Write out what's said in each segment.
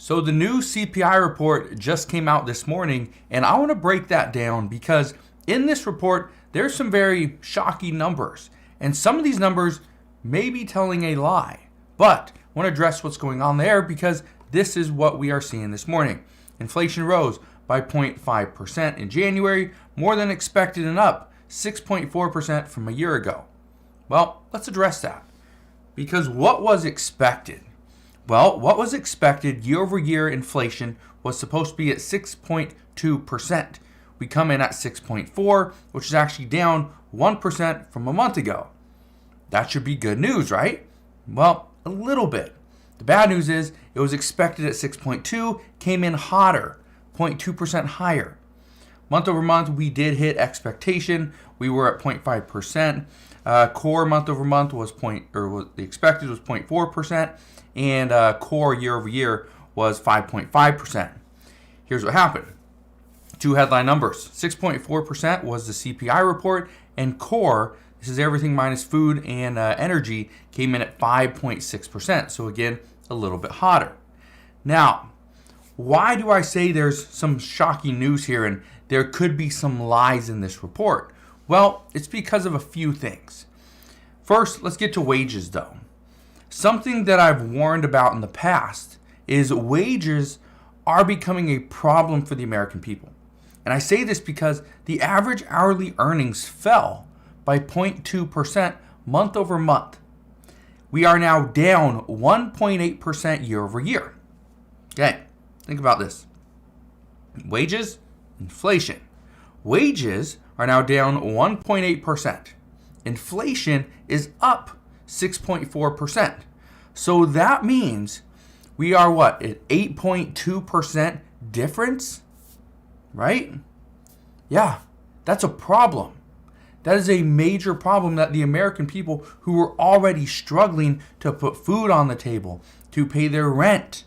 So the new CPI report just came out this morning, and I want to break that down because in this report, there's some very shocking numbers. And some of these numbers may be telling a lie. But I want to address what's going on there because this is what we are seeing this morning. Inflation rose by 0.5% in January, more than expected and up 6.4% from a year ago. Well, let's address that. Because what was expected? Well, what was expected year-over-year inflation was supposed to be at 6.2%. We come in at 6.4, which is actually down 1% from a month ago. That should be good news, right? Well, a little bit. The bad news is it was expected at 6.2, came in hotter, 0.2% higher. Month over month, we did hit expectation. We were at 0.5%. Core month over month was the expected was 0.4%, and core year over year was 5.5%. Here's what happened. Two headline numbers. 6.4% was the CPI report, and core, this is everything minus food and energy, came in at 5.6%. So again, a little bit hotter. Now, why do I say there's some shocking news here and there could be some lies in this report? Well, it's because of a few things. First, let's get to wages though. Something that I've warned about in the past is wages are becoming a problem for the American people. And I say this because the average hourly earnings fell by 0.2% month over month. We are now down 1.8% year over year. Okay, think about this. Wages, inflation. Wages are now down 1.8%. Inflation is up 6.4%. So that means we are what? At 8.2% difference? Right? Yeah, that's a problem. That is a major problem that the American people who were already struggling to put food on the table, to pay their rent,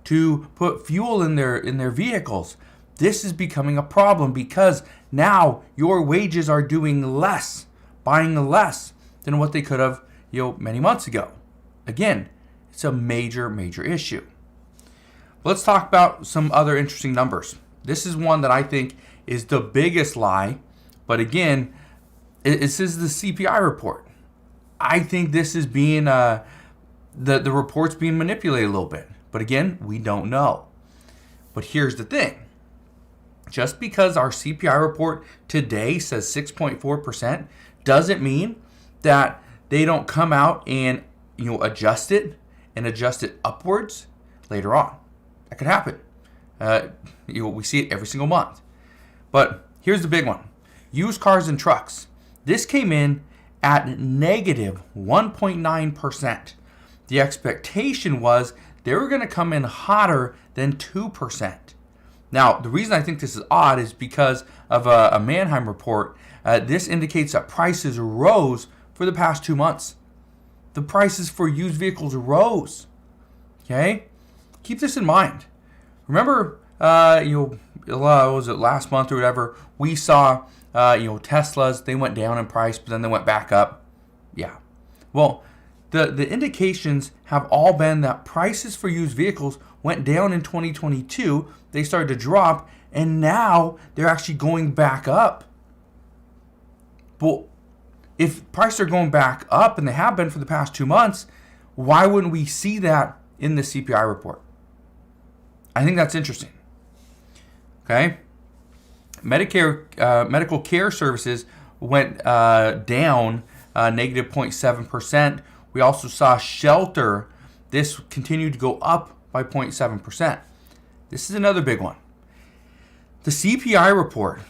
to put fuel in their vehicles. This is becoming a problem because now your wages are doing less, buying less than what they could have, many months ago. Again, it's a major, major issue. Let's talk about some other interesting numbers. This is one that I think is the biggest lie, but again, this is the CPI report. I think this is being the report's being manipulated a little bit, but again, we don't know. But here's the thing. Just because our CPI report today says 6.4% doesn't mean that they don't come out and adjust it upwards later on. That could happen. We see it every single month. But here's the big one. Used cars and trucks. This came in at negative 1.9%. The expectation was they were going to come in hotter than 2%. Now, the reason I think this is odd is because of a Manheim report. This indicates that prices rose for the past 2 months. The prices for used vehicles rose. Okay? Keep this in mind. Remember, was it last month or whatever, we saw, Teslas, they went down in price, but then they went back up. Yeah. Well, the indications have all been that prices for used vehicles went down in 2022. They started to drop, and now they're actually going back up. Well, if prices are going back up, and they have been for the past 2 months, why wouldn't we see that in the CPI report? I think that's interesting. Okay? Medical care services went down negative 0.7%. We also saw shelter. This continued to go up by 0.7%. This is another big one. The CPI report,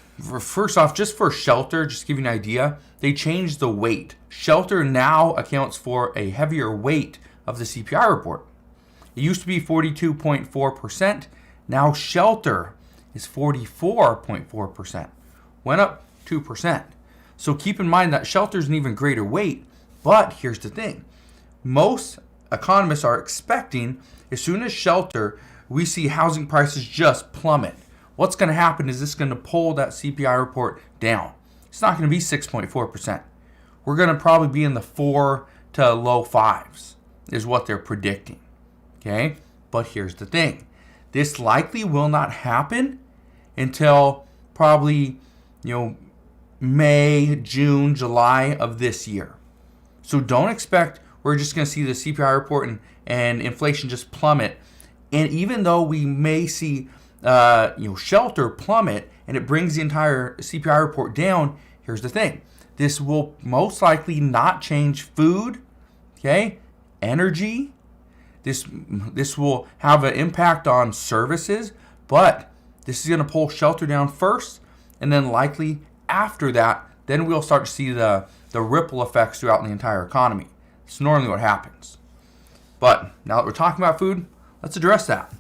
first off, just for shelter, just to give you an idea, they changed the weight. Shelter now accounts for a heavier weight of the CPI report. It used to be 42.4%. Now shelter is 44.4%. Went up 2%. So keep in mind that shelter is an even greater weight. But here's the thing. Most economists are expecting as soon as shelter, we see housing prices just plummet. What's going to happen is this going to pull that CPI report down. It's not going to be 6.4%. We're going to probably be in the 4 to low 5s is what they're predicting. Okay? But here's the thing. this likely will not happen until probably, May, June, July of this year. So don't expect we're just going to see the CPI report and inflation just plummet. And even though we may see shelter plummet and it brings the entire CPI report down, here's the thing. This will most likely not change food, energy. This will have an impact on services, but this is going to pull shelter down first, and then likely after that, then we'll start to see the ripple effects throughout the entire economy. It's normally what happens. But now that we're talking about food, let's address that.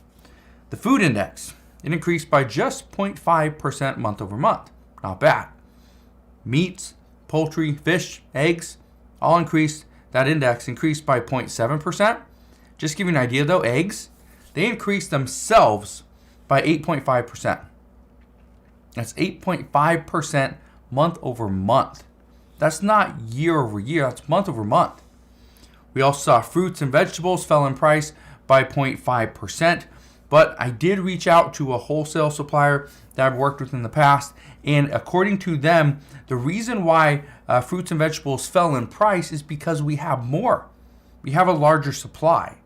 The food index, it increased by just 0.5% month over month. Not bad. Meats, poultry, fish, eggs, all increased. That index increased by 0.7%. Just to give you an idea though, eggs, they increased themselves by 8.5%. That's 8.5% month over month. That's not year over year, that's month over month. We also saw fruits and vegetables fell in price by 0.5%. But I did reach out to a wholesale supplier that I've worked with in the past, and according to them, the reason why fruits and vegetables fell in price is because we have more. We have a larger supply.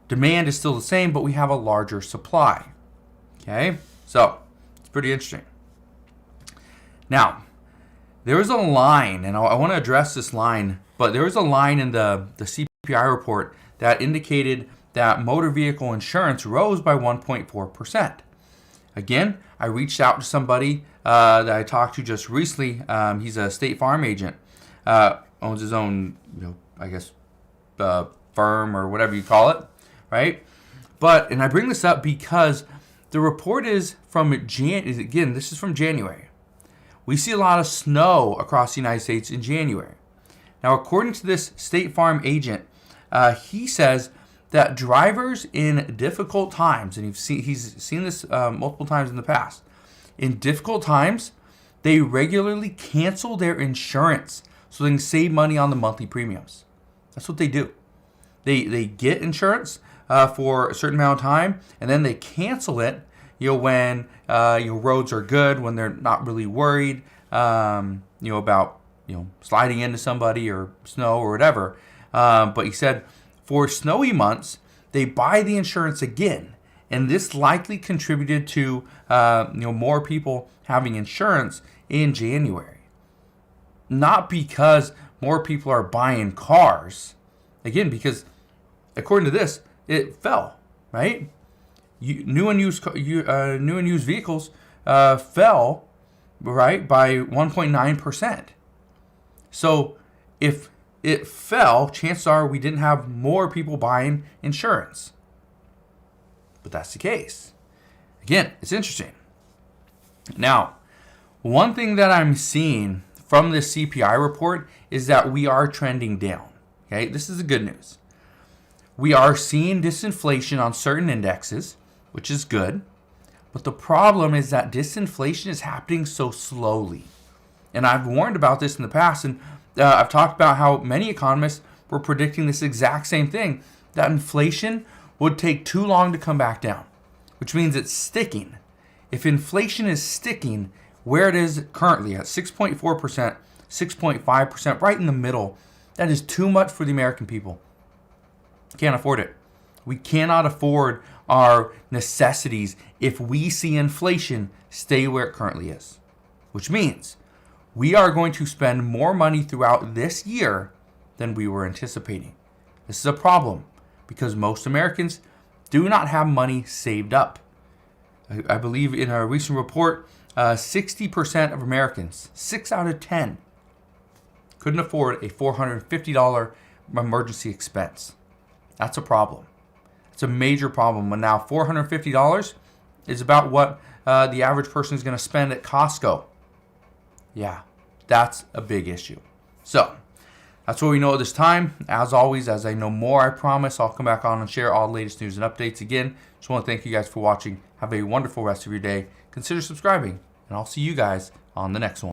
Demand is still the same, but we have a larger supply. Okay, so it's pretty interesting. Now, there was a line, and I want to address this line, but there was a line in the CPI report that indicated that motor vehicle insurance rose by 1.4%. Again, I reached out to somebody that I talked to just recently. He's a State Farm agent, owns his own, firm or whatever you call it, right? And I bring this up because the report is from this is from January. We see a lot of snow across the United States in January. Now, according to this State Farm agent, he says that drivers in difficult times, and he's seen this multiple times in the past, in difficult times, they regularly cancel their insurance so they can save money on the monthly premiums. That's what they do. They get insurance for a certain amount of time, and then they cancel it when roads are good, when they're not really worried about sliding into somebody or snow or whatever. But he said for snowy months, they buy the insurance again. And this likely contributed to more people having insurance in January. Not because more people are buying cars. Again, because according to this, it fell, right? New and used vehicles fell, right, by 1.9%. So if it fell, chances are we didn't have more people buying insurance. But that's the case. Again, it's interesting. Now, one thing that I'm seeing from this CPI report is that we are trending down. Okay, this is the good news. We are seeing disinflation on certain indexes, which is good. But the problem is that disinflation is happening so slowly. And I've warned about this in the past, and I've talked about how many economists were predicting this exact same thing, that inflation would take too long to come back down, which means it's sticking. If inflation is sticking where it is currently at 6.4%, 6.5%, right in the middle, that is too much for the American people. Can't afford it. We cannot afford our necessities if we see inflation stay where it currently is, which means we are going to spend more money throughout this year than we were anticipating. This is a problem because most Americans do not have money saved up. I believe in a recent report, 60% of Americans, 6 out of 10, couldn't afford a $450 emergency expense. That's a problem. It's a major problem. When now $450 is about what the average person is going to spend at Costco. Yeah, that's a big issue. So that's what we know at this time. As always, as I know more, I promise I'll come back on and share all the latest news and updates. Again, just want to thank you guys for watching. Have a wonderful rest of your day. Consider subscribing, and I'll see you guys on the next one.